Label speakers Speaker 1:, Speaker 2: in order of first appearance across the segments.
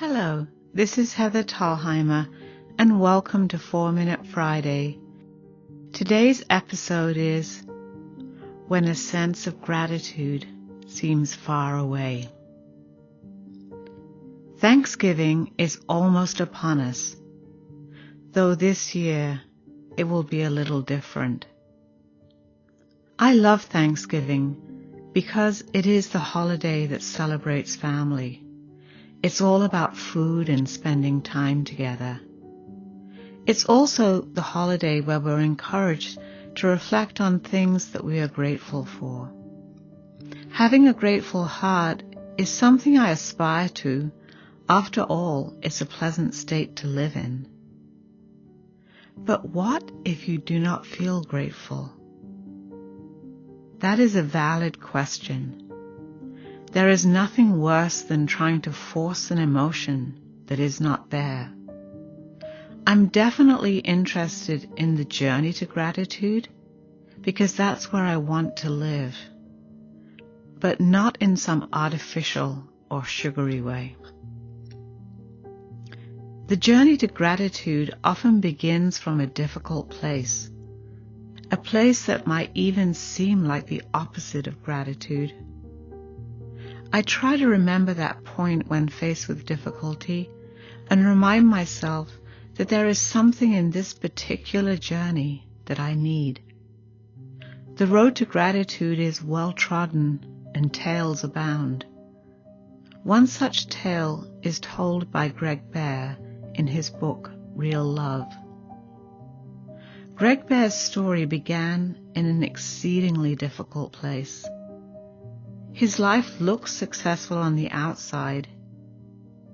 Speaker 1: Hello, this is Heather Thalheimer, and welcome to 4 Minute Friday. Today's episode is When a Sense of Gratitude Seems Far Away. Thanksgiving is almost upon us, though this year it will be a little different. I love Thanksgiving because it is the holiday that celebrates family. It's all about food and spending time together. It's also the holiday where we're encouraged to reflect on things that we are grateful for. Having a grateful heart is something I aspire to. After all, it's a pleasant state to live in. But what if you do not feel grateful? That is a valid question. There is nothing worse than trying to force an emotion that is not there. I'm definitely interested in the journey to gratitude because that's where I want to live, but not in some artificial or sugary way. The journey to gratitude often begins from a difficult place, a place that might even seem like the opposite of gratitude. I try to remember that point when faced with difficulty and remind myself that there is something in this particular journey that I need. The road to gratitude is well trodden and tales abound. One such tale is told by Greg Bear in his book, Real Love. Greg Bear's story began in an exceedingly difficult place. His life looked successful on the outside.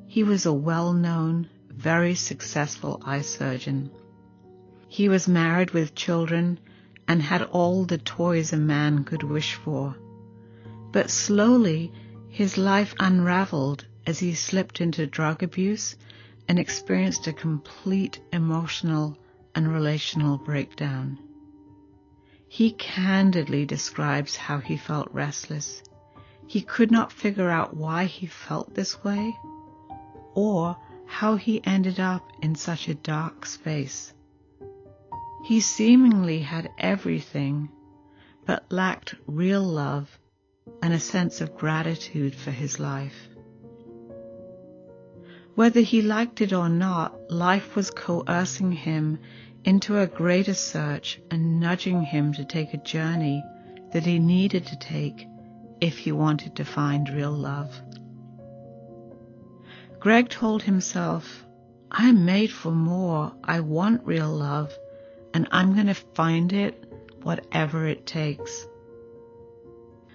Speaker 1: He was a well-known, very successful eye surgeon. He was married with children and had all the toys a man could wish for. But slowly, his life unraveled as he slipped into drug abuse and experienced a complete emotional and relational breakdown. He candidly describes how he felt restless. He could not figure out why he felt this way or how he ended up in such a dark space. He seemingly had everything but lacked real love and a sense of gratitude for his life. Whether he liked it or not, life was coercing him into a greater search and nudging him to take a journey that he needed to take if he wanted to find real love. Greg told himself, I'm made for more. I want real love, and I'm going to find it whatever it takes.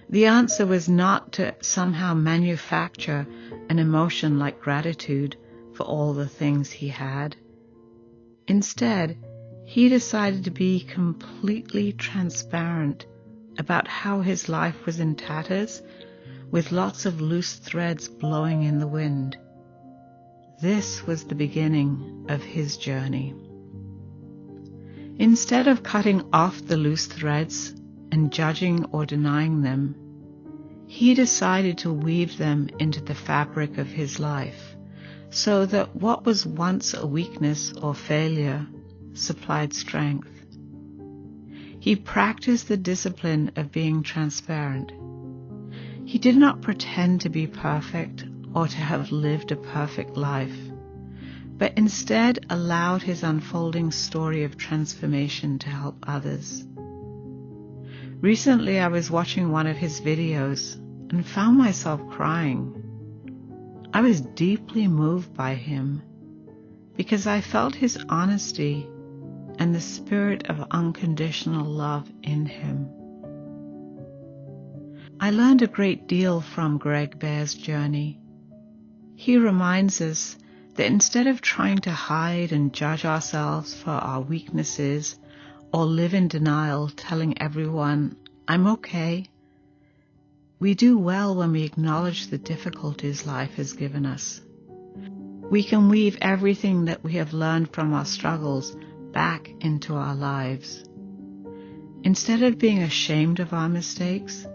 Speaker 1: The answer was not to somehow manufacture an emotion like gratitude for all the things he had. Instead, he decided to be completely transparent about how his life was in tatters, with lots of loose threads blowing in the wind. This was the beginning of his journey. Instead of cutting off the loose threads and judging or denying them, he decided to weave them into the fabric of his life, so that what was once a weakness or failure supplied strength. He practiced the discipline of being transparent. He did not pretend to be perfect or to have lived a perfect life, but instead allowed his unfolding story of transformation to help others. Recently, I was watching one of his videos and found myself crying. I was deeply moved by him because I felt his honesty and the spirit of unconditional love in him. I learned a great deal from Greg Bear's journey. He reminds us that instead of trying to hide and judge ourselves for our weaknesses or live in denial, telling everyone, I'm okay, we do well when we acknowledge the difficulties life has given us. We can weave everything that we have learned from our struggles back into our lives. Instead of being ashamed of our mistakes,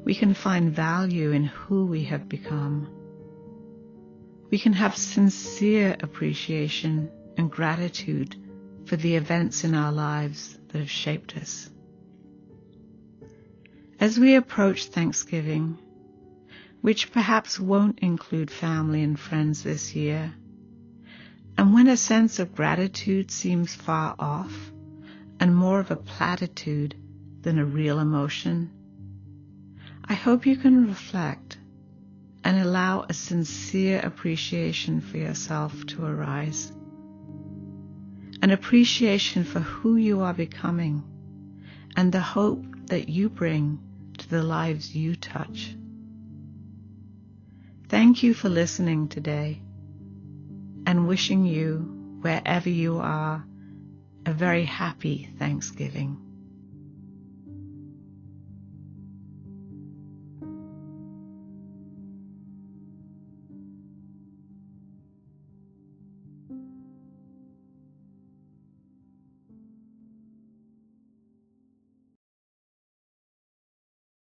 Speaker 1: we can find value in who we have become. we can have sincere appreciation and gratitude for the events in our lives that have shaped us. As we approach Thanksgiving, which perhaps won't include family and friends this year, and when a sense of gratitude seems far off and more of a platitude than a real emotion, I hope you can reflect and allow a sincere appreciation for yourself to arise. An appreciation for who you are becoming and the hope that you bring to the lives you touch. Thank you for listening today, and wishing you, wherever you are, a very happy Thanksgiving.